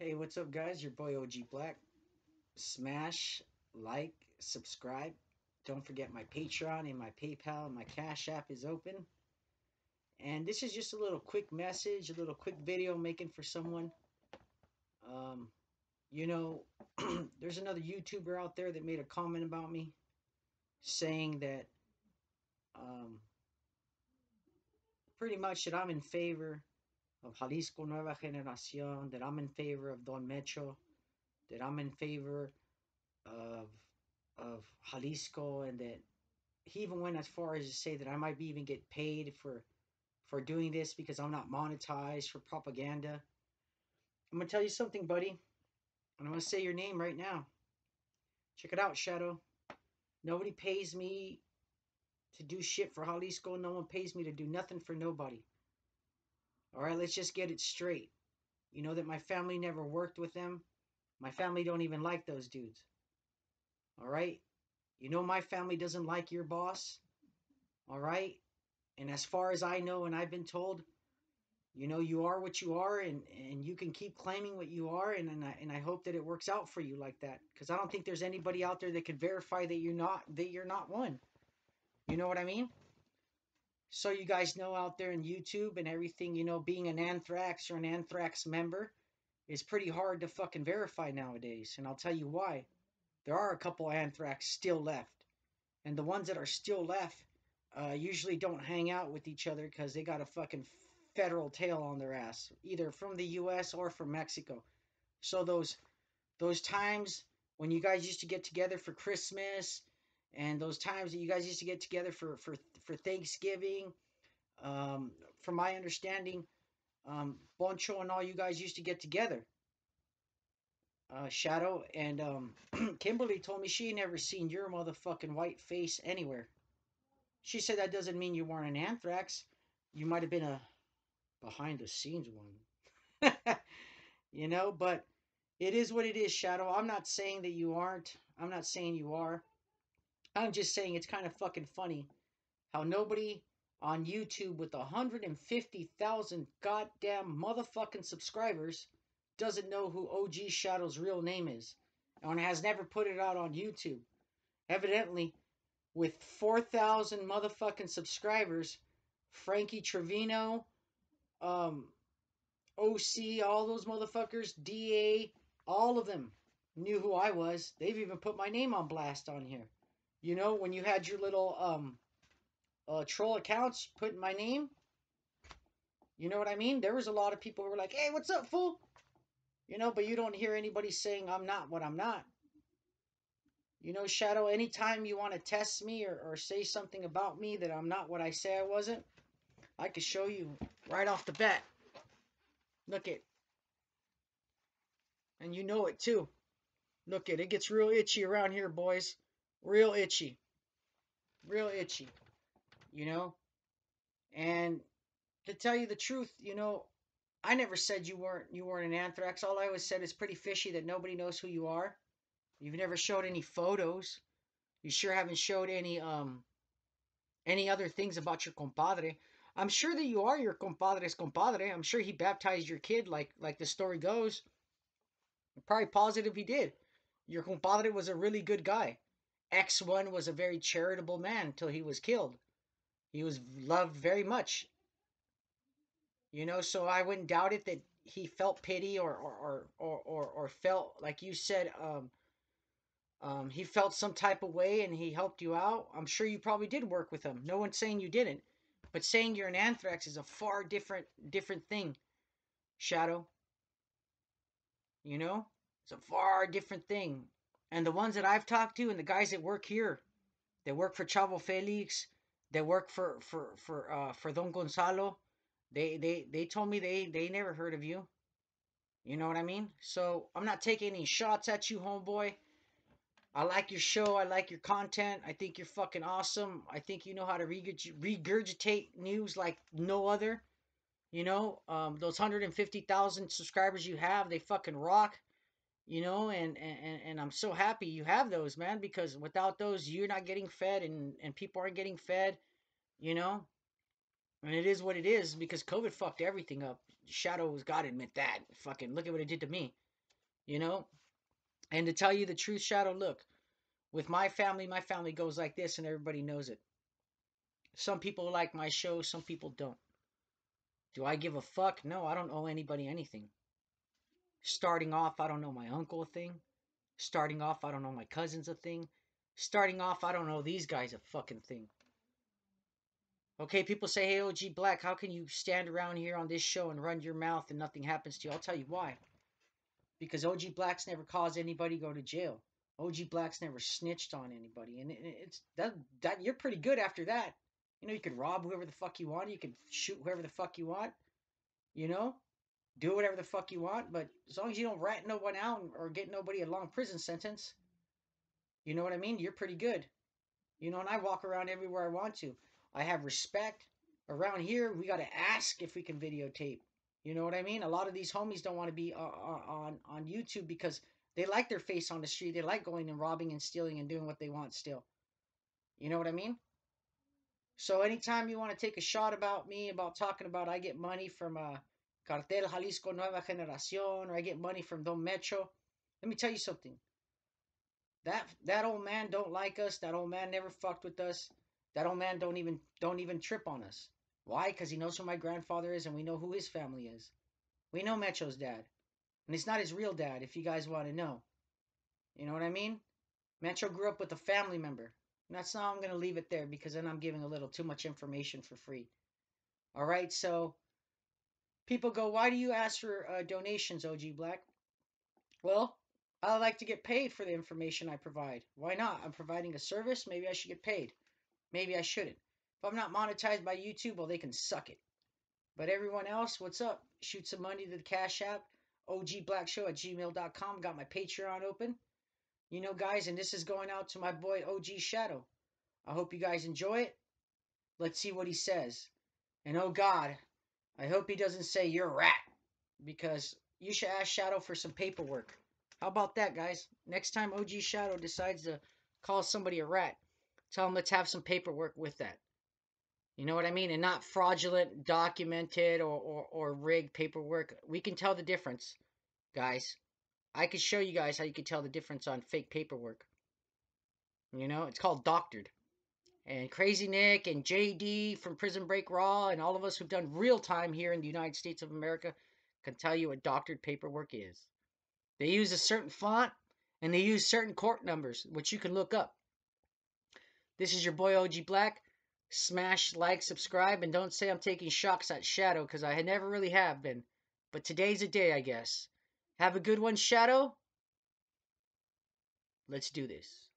Hey, what's up, guys? Your boy OG Black. Smash, like, subscribe. Don't forget my Patreon and my PayPal and my Cash App is open. And this is just a little quick message, a little quick video I'm making for someone. Um, you know, there's another YouTuber out there that made a comment about me saying that um, pretty much that I'm in favor of Jalisco Nueva Generacion, that I'm in favor of Don Mecho, that I'm in favor of of Jalisco, and that he even went as far as to say that I might be even get paid for doing this because I'm not monetized for propaganda. I'm gonna tell you something, buddy, and I'm gonna say your name right now. Check it out, Shadow. Nobody pays me to do shit for Jalisco. No one pays me to do nothing for nobody. All right, let's just get it straight. You know that my family never worked with them. My family don't even like those dudes. All right. You know my family doesn't like your boss. All right. And as far as I know, and I've been told, you are what you are, and you can keep claiming what you are, and I hope that it works out for you like that, because I don't think there's anybody out there that could verify that you're not one. You know what I mean? So you guys know out there in YouTube and everything, being an Anthrax or an Anthrax member is pretty hard to fucking verify nowadays, and I'll tell you why. There are a couple Anthrax still left, and the ones that are still left usually don't hang out with each other because they got a fucking federal tail on their ass, either from the U.S. or from Mexico. So those times when you guys used to get together for Christmas, and those times that you guys used to get together for Thanksgiving, um, from my understanding, Boncho and all you guys used to get together. Shadow and Kimberly told me she never seen your motherfucking white face anywhere. She said that doesn't mean you weren't an Anthrax. You might have been a behind the scenes one. But it is what it is, Shadow. I'm not saying that you aren't. I'm not saying you are. I'm just saying it's kind of fucking funny how nobody on YouTube with 150,000 goddamn motherfucking subscribers doesn't know who OG Shadow's real name is and has never put it out on YouTube. Evidently, with 4,000 motherfucking subscribers, Frankie Trevino, um, OC, all those motherfuckers, DA, all of them knew who I was. They've even put my name on blast on here. When you had your little troll accounts putting my name, you know what I mean? There was a lot of people who were like, "Hey, what's up, fool?" But you don't hear anybody saying I'm not what I'm not. Shadow, anytime you want to test me or say something about me that I'm not what I say I wasn't, I could show you right off the bat. Look it. And you know it too. Look it. It gets real itchy around here, boys. Real itchy. Real itchy. You know? And to tell you the truth, I never said you weren't an Anthrax. All I always said is pretty fishy that nobody knows who you are. You've never showed any photos. You sure haven't showed any other things about your compadre. I'm sure that you are your compadre's compadre. I'm sure he baptized your kid like the story goes. I'm probably positive he did. Your compadre was a really good guy. X1 was a very charitable man until he was killed. He was loved very much. So I wouldn't doubt it that he felt pity or felt like you said he felt some type of way and he helped you out. I'm sure you probably did work with him. No one's saying you didn't, but saying you're an Anthrax is a far different thing. Shadow, it's a far different thing. And the ones that I've talked to and the guys that work here, they work for Chavo Felix, they work for Don Gonzalo. They told me they never heard of you. You know what I mean? So I'm not taking any shots at you, homeboy. I like your show. I like your content. I think you're fucking awesome. I think you know how to regurgitate news like no other. Those 150,000 subscribers you have, they fucking rock. And I'm so happy you have those, man, because without those, you're not getting fed and people aren't getting fed, you know? And it is what it is because COVID fucked everything up. Shadow's got to admit that. Fucking look at what it did to me. you know? And to tell you the truth, Shadow, look, with my family goes like this and everybody knows it. Some people like my show, some people don't. Do I give a fuck? No, I don't owe anybody anything. Starting off, I don't know my uncle a thing. Starting off, I don't know my cousins a thing. Starting off, I don't know these guys a fucking thing. Okay, people say, hey, OG Black, how can you stand around here on this show and run your mouth and nothing happens to you? I'll tell you why. Because OG Black's never caused anybody to go to jail. OG Black's never snitched on anybody. And it's that you're pretty good after that. You know, you can rob whoever the fuck you want. You can shoot whoever the fuck you want. You know? Do whatever the fuck you want. But as long as you don't rat no one out or get nobody a long prison sentence, you know what I mean? You're pretty good. You know, and I walk around everywhere I want to. I have respect. Around here, we got to ask if we can videotape. You know what I mean? A lot of these homies don't want to be on YouTube because they like their face on the street. They like going and robbing and stealing and doing what they want still. You know what I mean? So anytime you want to take a shot about me, about talking about I get money from Cartel Jalisco Nueva Generación, or I get money from Don Metro, let me tell you something. That old man don't like us. That old man never fucked with us. That old man don't even trip on us. Why? Because he knows who my grandfather is and we know who his family is. We know Metro's dad. And it's not his real dad, if you guys want to know. You know what I mean? Metro grew up with a family member. And that's how I'm going to leave it there because then I'm giving a little too much information for free. All right, so people go, why do you ask for donations, OG Black? Well, I like to get paid for the information I provide. Why not? I'm providing a service. Maybe I should get paid. Maybe I shouldn't. If I'm not monetized by YouTube, well, they can suck it. But everyone else, what's up? Shoot some money to the Cash App, ogblackshow@gmail.com. Got my Patreon open. You know, guys, and this is going out to my boy OG Shadow. I hope you guys enjoy it. Let's see what he says. And oh God, I hope he doesn't say you're a rat. Because you should ask Shadow for some paperwork. How about that, guys? Next time OG Shadow decides to call somebody a rat, tell him let's have some paperwork with that. You know what I mean? And not fraudulent, documented, or rigged paperwork. We can tell the difference, guys. I can show you guys how you can tell the difference on fake paperwork. You know, it's called doctored. And Crazy Nick and JD from Prison Break Raw and all of us who've done real time here in the United States of America can tell you what doctored paperwork is. They use a certain font and they use certain court numbers, which you can look up. This is your boy OG Black. Smash, like, subscribe, and don't say I'm taking shots at Shadow because I never really have been. But today's a day, I guess. Have a good one, Shadow. Let's do this.